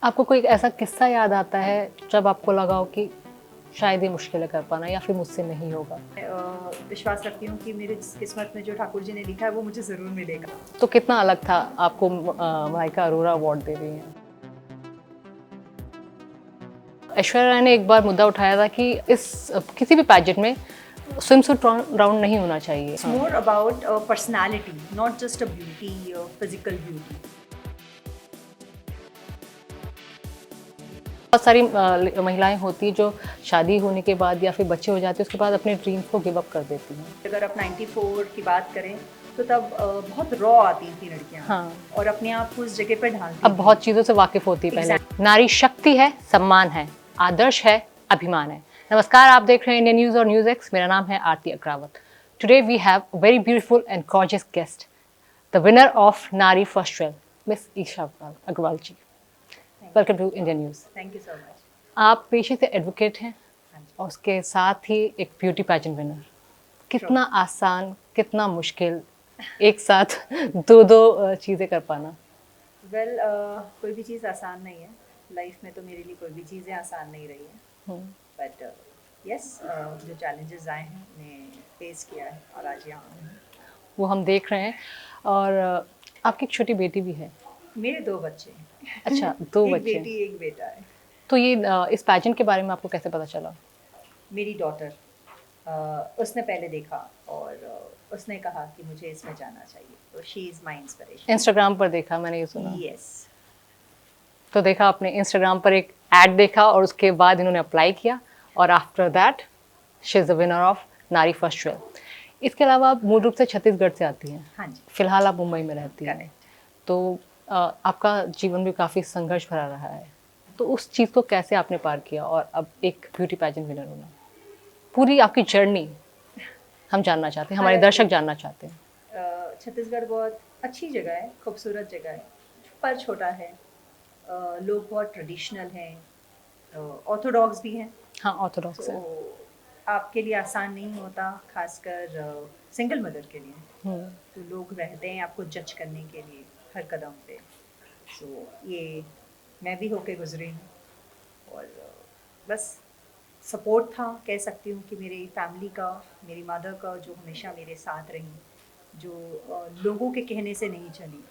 आपको कोई ऐसा किस्सा याद आता है जब आपको लगा हो कि शायद ये मुश्किल है कर पाना या फिर मुझसे नहीं होगा? विश्वास रखती हूँ कि मेरे किस्मत में जो ठाकुर जी ने लिखा है वो मुझे ज़रूर मिलेगा। तो कितना अलग था आपको मलाइका अरोरा अवार्ड दे रही हैं। ऐश्वर्या राय ने एक बार मुद्दा उठाया था कि इस किसी भी पैजेंट में स्विमसूट राउंड नहीं होना चाहिए। It's more about personality, not just a beauty, physical beauty. बहुत सारी महिलाएं होती जो शादी होने के बाद या फिर बच्चे हो जाते हैं उसके बाद अपने ड्रीम्स को गिव अप कर देती हैं। अगर आप 94 की बात करें तो तब बहुत रॉ आती थी लड़कियाँ। हाँ। और अपने आप को उस जगह पर ढालती अब थी। बहुत चीज़ों से वाकिफ होती है पहले। नारी शक्ति है, सम्मान है, आदर्श है, अभिमान है। नमस्कार, आप देख रहे हैं इंडियन न्यूज़ और न्यूज़ एक्स। मेरा नाम है Aarti Agrawat. Today we have a very beautiful and gorgeous guest, the winner of Nari first twelve, miss Isha Agarwal ji. Welcome to Indian news. Thank you so much. आप पेशे से एडवोकेट हैं और उसके साथ ही एक ब्यूटी पैजेंट विनर। कितना आसान, कितना मुश्किल एक साथ दो चीज़ें कर पाना? वेल, कोई भी चीज़ आसान नहीं है लाइफ में, तो मेरे लिए कोई भी चीज़ें आसान नहीं रही हैं। बट यस, जो चैलेंजेस आए हैं उन्हें फेस किया है और आज यहाँ हूँ। वो हम देख रहे हैं। और आपकी एक छोटी बेटी भी है। मेरे 2 बच्चे हैं। अच्छा, 2 एक बच्चे। बेटी एक बेटा है। तो ये इस पैजेंट के बारे में आपको कैसे पता चला? मेरी डॉटर, उसने पहले देखा और उसने कहा कि मुझे इसमें जाना चाहिए, तो she is my inspiration. Instagram पर देखा, मैंने ये सुना। यस। तो देखा आपने इंस्टाग्राम पर एक ऐड देखा और उसके बाद इन्होंने अप्लाई किया और after that she is the winner of Nari first twelve. इसके अलावा आप मूल रूप से छत्तीसगढ़ से आती हैं। हाँ जी। फिलहाल आप मुंबई में रहती हैं। करेक्ट। तो आपका जीवन भी काफ़ी संघर्ष भरा रहा है। तो उस चीज़ को कैसे आपने पार किया और अब एक ब्यूटी पैजेंट विनर होना? पूरी आपकी जर्नी हम जानना चाहते हैं, हमारे दर्शक जानना चाहते हैं। छत्तीसगढ़ बहुत अच्छी जगह है, खूबसूरत जगह है, पर छोटा है। लोग बहुत ट्रेडिशनल हैं, ऑर्थोडॉक्स भी हैं। हाँ, ऑर्थोडॉक्स है। तो आपके लिए आसान नहीं होता, खासकर सिंगल मदर के लिए। तो लोग रहते हैं आपको जज करने के लिए हर कदम पे। सो ये मैं भी होके गुजरी हूँ और बस सपोर्ट था, कह सकती हूँ कि मेरी फैमिली का, मेरी मदर का, जो हमेशा मेरे साथ रही, जो लोगों के कहने से नहीं चली।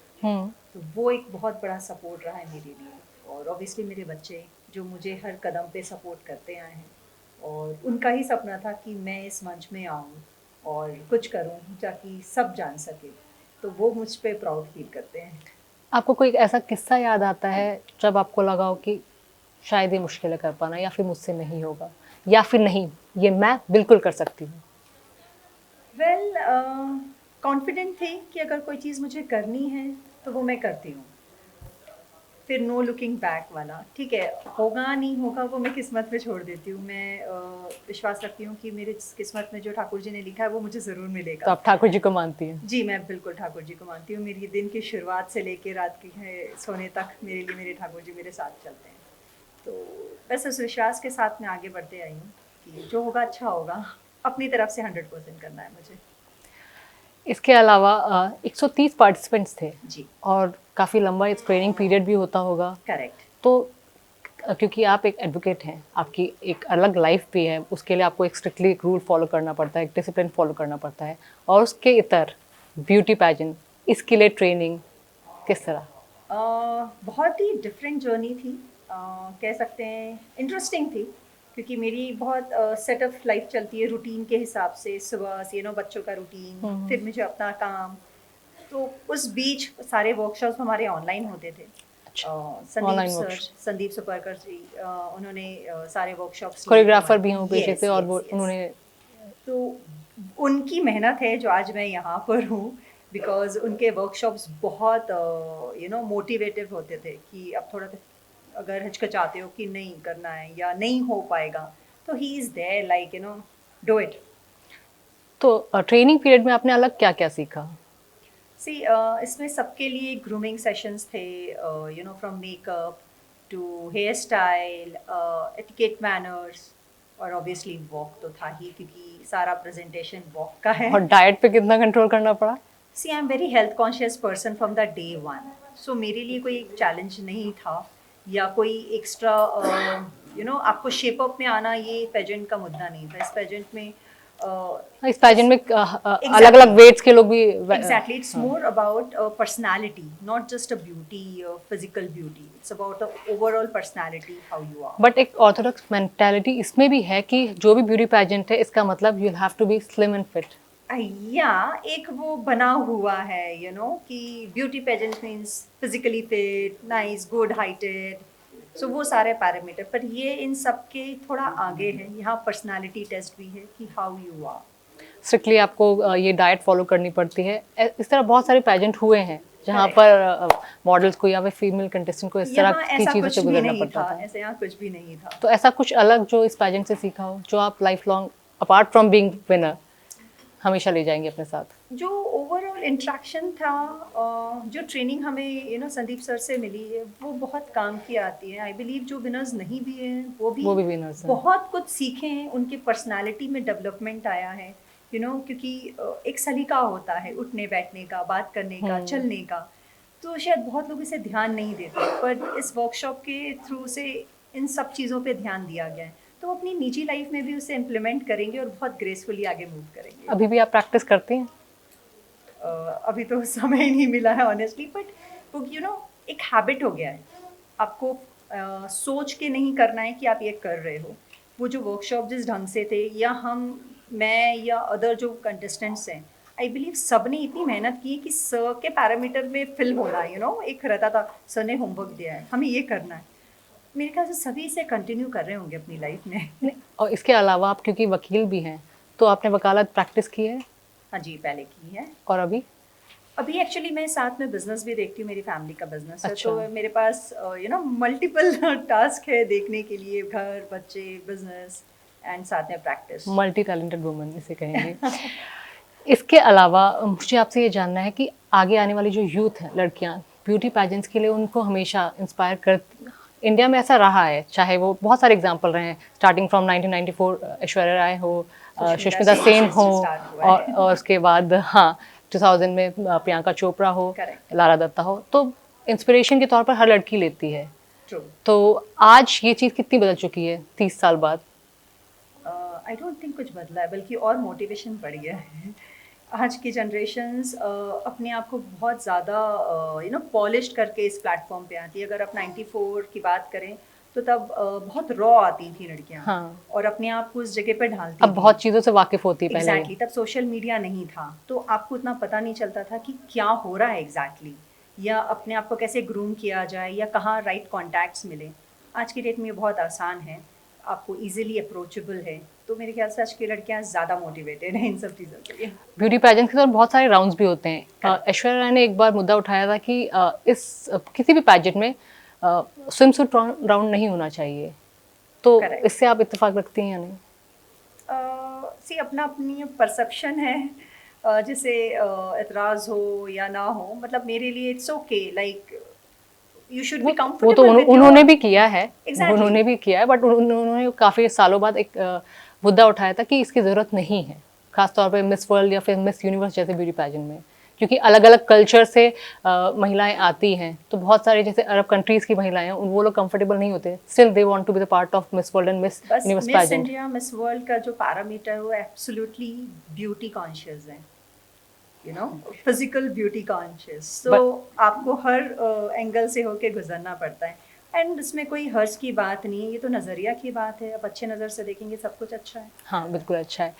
तो वो एक बहुत बड़ा सपोर्ट रहा है मेरे लिए। और ऑब्वियसली मेरे बच्चे जो मुझे हर कदम पे सपोर्ट करते आए हैं, और उनका ही सपना था कि मैं इस मंच में आऊँ और कुछ करूँ ताकि सब जान सके। तो वो मुझ पे प्राउड फील करते हैं। आपको कोई ऐसा किस्सा याद आता है जब आपको लगा हो कि शायद ये मुश्किल है कर पाना या फिर मुझसे नहीं होगा या फिर नहीं, ये मैं बिल्कुल कर सकती हूँ? वेल, कॉन्फिडेंट थे कि अगर कोई चीज़ मुझे करनी है तो वो मैं करती हूँ। फिर नो लुकिंग बैक वाला, ठीक है, होगा नहीं होगा वो मैं किस्मत पे छोड़ देती हूँ। मैं विश्वास रखती हूँ कि मेरे किस्मत में जो ठाकुर जी ने लिखा है वो मुझे ज़रूर तो मिलेगा। आप ठाकुर जी को मानती हैं? जी, मैं बिल्कुल ठाकुर जी को मानती हूँ। मेरी दिन की शुरुआत से लेके रात के सोने तक मेरे लिए मेरे ठाकुर जी मेरे साथ चलते हैं। तो बस उस विश्वास के साथ मैं आगे बढ़ते आई हूँ कि जो होगा अच्छा होगा। अपनी तरफ से 100% करना है मुझे। इसके अलावा 130 पार्टिसिपेंट्स थे जी। और काफ़ी लंबा एक ट्रेनिंग पीरियड भी होता होगा। करेक्ट। तो क्योंकि आप एक एडवोकेट हैं, आपकी एक अलग लाइफ भी है, उसके लिए आपको एक स्ट्रिक्टली एक रूल फॉलो करना पड़ता है, एक डिसिप्लिन फॉलो करना पड़ता है, और उसके इतर ब्यूटी पैजेंट, इसके लिए ट्रेनिंग किस तरह? बहुत ही डिफरेंट जर्नी थी। कह सकते हैं इंटरेस्टिंग थी, क्योंकि मेरी बहुत सेट ऑफ लाइफ चलती है रूटीन के हिसाब से। सुबह से बच्चों का रूटीन, फिर मुझे अपना काम। तो उस बीच सारे वर्कशॉप्स हमारे ऑनलाइन होते थे। संदीप सुपरकर जी, उन्होंने सारे वर्कशॉप्स कोरियोग्राफर भी हैं पेशे से और वो yes. उन्होंने तो उनकी मेहनत है जो आज मैं यहाँ पर हूँ, बिकॉज उनके वर्कशॉप्स बहुत मोटिवेटिव होते थे कि अब थोड़ा अगर हिचकिचाते हो कि नहीं करना है या नहीं हो पाएगा, तो he is there like do it. तो ट्रेनिंग पीरियड में आपने अलग क्या क्या सीखा? सी, इसमें सबके लिए ग्रूमिंग सेशंस थे, from makeup to hair style, etiquette manners, और ऑब्वियसली वॉक तो था ही, क्योंकि सारा प्रेजेंटेशन वॉक का है। और डाइट पे कितना कंट्रोल करना पड़ा? See, I am very health conscious person from the day one. So मेरे लिए कोई चैलेंज नहीं था या कोई एक्स्ट्रा आपको शेप अप में आना, ये पेजेंट का मुद्दा नहीं था। इस पेजेंट में इस पैजेंट में अलग अलग वेट्स के लोग भी exactly, it's more about personality, not just a beauty, physical beauty. It's about a overall personality, how you are. But एक ऑर्थोडॉक्स मेंटालिटी इसमें भी है कि जो भी ब्यूटी पैजेंट है इसका मतलब you have to be slim and fit. या एक वो बना हुआ है कि beauty pageant means physically fit, nice, good heighted, so वो सारे पैरामीटर, पर ये इन सब के थोड़ा आगे है। यहाँ पर्सनालिटी टेस्ट भी है कि हाउ यू आर। स्ट्रिक्टली आपको ये डाइट फॉलो करनी पड़ती है। इस तरह बहुत सारे पैजेंट हुए हैं जहाँ पर मॉडल्स को या फिर फीमेल कंटेस्टेंट को इस तरह की चीज़ों से गुजरना पड़ता था। ऐसे यहाँ कुछ भी नहीं था। तो ऐसा कुछ अलग जो इस पैजेंट से सीखा हो, जो आप life long apart from being winner हमेशा ले जाएंगे अपने साथ? जो ओवरऑल इंट्रैक्शन था, जो ट्रेनिंग हमें संदीप सर से मिली है, वो बहुत काम की आती है। आई बिलीव जो विनर्स नहीं भी हैं वो भी विनर्स बहुत कुछ सीखे हैं। उनकी पर्सनालिटी में डेवलपमेंट आया है क्योंकि एक सलीका होता है उठने बैठने का, बात करने का, चलने का, तो शायद बहुत लोग इसे ध्यान नहीं देते, पर इस वर्कशॉप के थ्रू से इन सब चीज़ों पे ध्यान दिया गया है। तो अपनी निजी लाइफ में भी उसे इम्प्लीमेंट करेंगे और बहुत ग्रेसफुली आगे मूव करेंगे। अभी भी आप प्रैक्टिस करती हैं? अभी तो समय नहीं मिला है ऑनेस्टली, बट वो एक हैबिट हो गया है। आपको सोच के नहीं करना है कि आप ये कर रहे हो। वो जो वर्कशॉप जिस ढंग से थे, या मैं या अदर जो कंटेस्टेंट्स हैं, आई बिलीव सब ने इतनी मेहनत की कि सर के पैरामीटर में फिल होना, एक रहता था सर ने होमवर्क दिया है, हमें ये करना है। मेरे ख्याल से सभी इसे कंटिन्यू कर रहे होंगे अपनी लाइफ में। और इसके अलावा आप क्योंकि वकील भी हैं, तो आपने वकालत प्रैक्टिस की है? हाँ जी, पहले की है। और अभी एक्चुअली मैं साथ में बिजनेस भी देखती हूँ, मेरी फैमिली का बिजनेस है। अच्छा। तो मेरे पास मल्टीपल टास्क है देखने के लिए, घर, बच्चे, बिजनेस एंड साथ में प्रैक्टिस। मल्टी टैलेंटेड वुमन इसे कहेंगे। इसके अलावा मुझे आपसे ये जानना है कि आगे आने वाली जो यूथ है, लड़कियां ब्यूटी पैजेंट्स के लिए उनको हमेशा इंस्पायर कर, इंडिया में ऐसा रहा है, चाहे वो बहुत सारे एग्जांपल रहे हैं, स्टार्टिंग फ्रॉम 1994 ऐश्वर्या राय हो, सुष्मिता सेन हो, और उसके बाद 2000 में प्रियंका चोपड़ा हो, लारा दत्ता हो, तो इंस्पिरेशन के तौर पर हर लड़की लेती है। तो आज ये चीज़ कितनी बदल चुकी है 30 साल बाद? आई डोंट थिंक कुछ बदला है, बल्कि और मोटिवेशन बढ़ गया है। आज की जनरेशन्स अपने आप को बहुत ज़्यादा पॉलिश्ड करके इस प्लेटफॉर्म पे आती है। अगर आप 94 की बात करें तो तब बहुत रॉ आती थी लड़कियां। हाँ। और अपने आप को उस जगह पे ढालती अब बहुत चीज़ों से वाकिफ होती है। एग्जैक्टली, तब सोशल मीडिया नहीं था, तो आपको इतना पता नहीं चलता था कि क्या हो रहा है एग्जैक्टली, या अपने आप को कैसे ग्रूम किया जाए, या कहाँ राइट कॉन्टैक्ट्स मिले। आज की डेट में ये बहुत आसान है, आपको इजीली अप्रोचेबल है। तो मेरे ख्याल से आज की लड़कियां ज़्यादा मोटिवेटेड हैं इन सब चीज़ों के लिए। ब्यूटी पैजेंट के साथ बहुत सारे राउंड्स भी होते हैं। ऐश्वर्या राय ने एक बार मुद्दा उठाया था कि इस किसी भी पैजेंट में स्विमसूट राउंड नहीं होना चाहिए, तो इससे आप इत्तेफाक रखती हैं या नहीं? सी अपना अपनी परसेप्शन है, जिसे एतराज़ हो या ना हो, मतलब मेरे लिए it's okay, like you should be comfortable. वो तो उन्होंने भी किया है, exactly. उन्होंने भी किया है, बट उन्होंने काफ़ी सालों बाद एक मुद्दा उठाया था कि इसकी ज़रूरत नहीं है, खासतौर पे मिस वर्ल्ड या फिर मिस यूनिवर्स जैसे ब्यूटी पैजेंट में, क्योंकि अलग अलग कल्चर से महिलाएं आती हैं। तो बहुत सारे जैसे अरब कंट्रीज़ की महिलाएं हैं, वो लोग कंफर्टेबल नहीं होते, still they want to be the part of Miss World and Miss Universe pageant. Miss India, Miss World का जो पैरामीटर है वो एब्सोल्युटली ब्यूटी कॉन्शियस है, फिजिकल ब्यूटी कॉन्शियस। तो आपको हर एंगल से होके गुजरना पड़ता है, एंड इसमें कोई हर्ष की बात नहीं है, ये तो नज़रिया की बात है। आप अच्छे नज़र से देखेंगे सब कुछ अच्छा है। हाँ, बिल्कुल अच्छा है।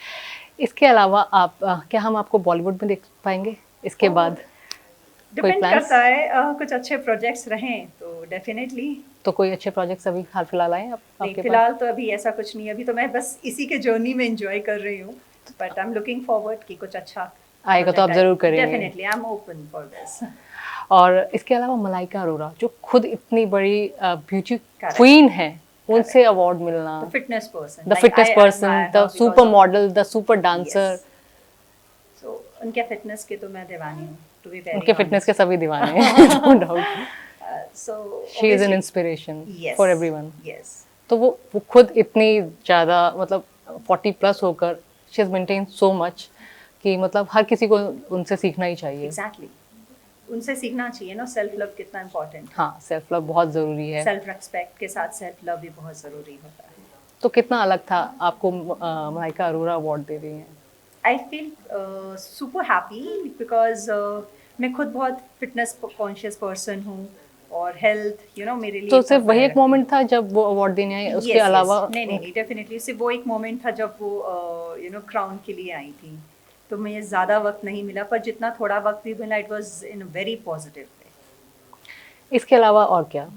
इसके अलावा आप क्या हम आपको बॉलीवुड में देख पाएंगे इसके बाद? डिपेंड करता है, कुछ अच्छे प्रोजेक्ट्स रहें तो डेफिनेटली। तो कोई अच्छे प्रोजेक्ट्स अभी हाल फिलहाल आए आपके पास? फिलहाल तो अभी ऐसा कुछ नहीं, अभी तो मैं बस इसी के जर्नी में एंजॉय कर रही हूँ, but I am looking forward कि कुछ अच्छा आएगा तो आप जरूर करेंगे। Definitely, I am open for this. और इसके अलावा मलाइका अरोरा जो खुद इतनी बड़ी ब्यूटी क्वीन है, उनसे अवार्ड मिलना, the fitness person, the super model, the super dancer, so उनके फिटनेस के तो मैं दीवानी हूँ, टू बी वेरी उनके फिटनेस के सभी दीवाने हैं, no doubt. So she is an inspiration for everyone. Yes, तो वो खुद इतनी ज़्यादा, मतलब 40+ होकर she has maintain so much कि मतलब हर किसी को उनसे सीखना ही चाहिए। एग्जैक्टली। उनसे सीखना चाहिए ना सेल्फ लव कितना इम्पोर्टेंट है। हाँ, सेल्फ लव बहुत ज़रूरी है। सेल्फ रिस्पेक्ट के साथ सेल्फ लव भी बहुत ज़रूरी होता है। तो कितना अलग था आपको मलाइका अरोरा अवार्ड दे रही हैं? I feel super happy because मैं खुद बहुत फिटनेस कॉन्शियस पर्सन हूँ और हेल्थ मेरे लिए तो सिर्फ वही है। एक मोमेंट था जब वो अवार्ड देने आई, उसके Yes, अलावा? yes. नहीं डेफिनेटली सिर्फ वो एक मोमेंट था जब वो क्राउन के लिए आई थी, तो मुझे ज़्यादा वक्त नहीं मिला, पर जितना थोड़ा वक्त भी मिला it was in a very positive way. इसके अलावा और क्या,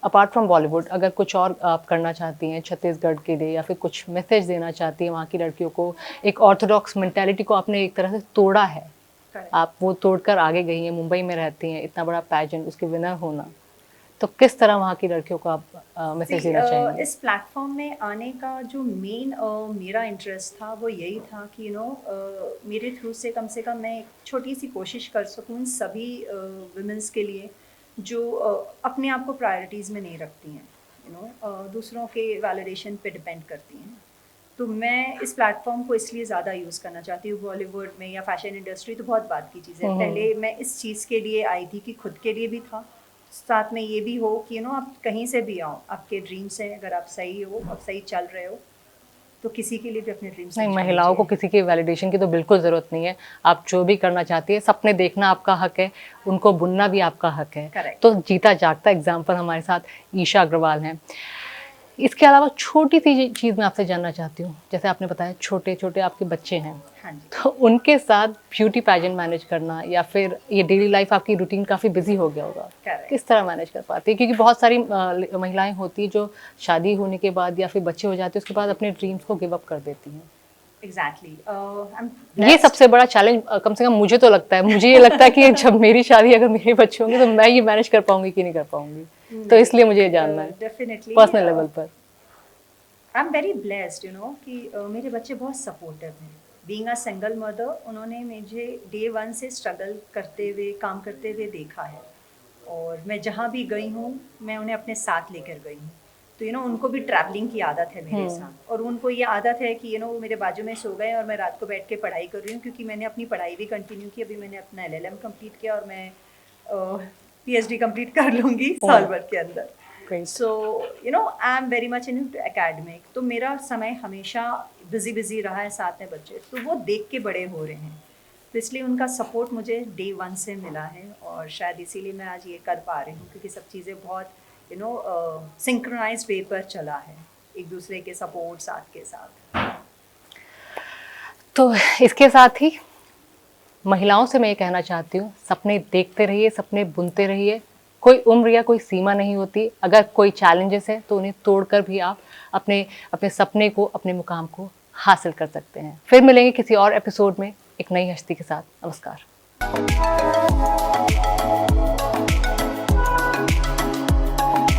अपार्ट फ्रॉम बॉलीवुड, अगर कुछ और आप करना चाहती हैं छत्तीसगढ़ के लिए, या फिर कुछ मैसेज देना चाहती हैं वहाँ की लड़कियों को? एक ऑर्थोडॉक्स मेंटालिटी को आपने एक तरह से तोड़ा है, आप वो तोड़कर आगे गई हैं, मुंबई में रहती हैं, इतना बड़ा पैजेंट उसके विनर होना, तो किस तरह वहाँ की लड़कियों को आप मैसेज देना चाहेंगे? इस प्लेटफॉर्म में आने का जो मेन मेरा इंटरेस्ट था वो यही था कि मेरे थ्रू से कम मैं एक छोटी सी कोशिश कर सकूँ सभी वुमेंस के लिए जो अपने आप को प्रायोरिटीज़ में नहीं रखती हैं, दूसरों के वैलिडेशन पे डिपेंड करती हैं। तो मैं इस प्लेटफॉर्म को इसलिए ज़्यादा यूज़ करना चाहती हूँ। बॉलीवुड में या फैशन इंडस्ट्री तो बहुत बात की चीज़ है, पहले मैं इस चीज़ के लिए आई थी कि खुद के लिए भी था, साथ में ये भी हो कि आप कहीं से भी आओ, आपके ड्रीम्स हैं, अगर आप सही हो, आप सही चल रहे हो, तो किसी के लिए भी अपने ड्रीम्स नहीं, महिलाओं को किसी की वैलिडेशन की तो बिल्कुल ज़रूरत नहीं है। आप जो भी करना चाहती है, सपने देखना आपका हक है, उनको बुनना भी आपका हक है। Correct. तो जीता जागता एग्जाम्पल हमारे साथ ईशा अग्रवाल हैं। इसके अलावा छोटी सी चीज़ मैं आपसे जानना चाहती हूँ, जैसे आपने बताया छोटे छोटे आपके बच्चे हैं, हाँ जी। तो उनके साथ ब्यूटी पैजेंट मैनेज करना, या फिर ये डेली लाइफ आपकी रूटीन काफ़ी बिजी हो गया होगा, Correct. किस तरह मैनेज कर पाती है? क्योंकि बहुत सारी महिलाएं होती हैं जो शादी होने के बाद या फिर बच्चे हो जाते हैं उसके बाद अपने ड्रीम्स को गिव अप कर देती हैं। एग्जैक्टली ये सबसे बड़ा चैलेंज कम से कम मुझे तो लगता है, मुझे ये लगता है कि जब मेरी शादी, अगर मेरे बच्चे होंगे तो मैं ये मैनेज कर पाऊंगी कि नहीं कर पाऊंगी, तो इसलिए मुझे ये जानना है डेफिनेटली पर्सनल लेवल पर। आई एम वेरी ब्लेस्ड कि मेरे बच्चे बहुत सपोर्टिव हैं। बीइंग अ सिंगल मदर, उन्होंने मुझे डे वन से स्ट्रगल करते हुए, काम करते हुए देखा है, और मैं जहाँ भी गई हूँ मैं उन्हें अपने साथ लेकर गई हूँ। तो उनको भी ट्रैवलिंग की आदत है मेरे साथ, और उनको ये आदत है कि वो मेरे बाजू में सो गए और मैं रात को बैठ के पढ़ाई कर रही हूँ, क्योंकि मैंने अपनी पढ़ाई भी कंटिन्यू की। अभी मैंने अपना LLM कंप्लीट किया और मैं PhD कंप्लीट कर लूँगी साल भर के अंदर। So I am very much in academic, तो मेरा समय हमेशा बिजी रहा है, साथ में बच्चे, तो वो देख के बड़े हो रहे हैं, तो इसलिए उनका सपोर्ट मुझे डे वन से मिला है, और शायद इसीलिए मैं आज ये कर पा रही हूँ, क्योंकि सब चीज़ें बहुत सिंक्रोनाइज्ड वे पर चला है, एक दूसरे के सपोर्ट साथ के साथ। तो इसके साथ ही महिलाओं से मैं ये कहना चाहती हूँ, सपने देखते रहिए, सपने बुनते रहिए, कोई उम्र या कोई सीमा नहीं होती। अगर कोई चैलेंजेस है तो उन्हें तोड़कर भी आप अपने सपने को, अपने मुकाम को हासिल कर सकते हैं। फिर मिलेंगे किसी और एपिसोड में एक नई हस्ती के साथ। नमस्कार।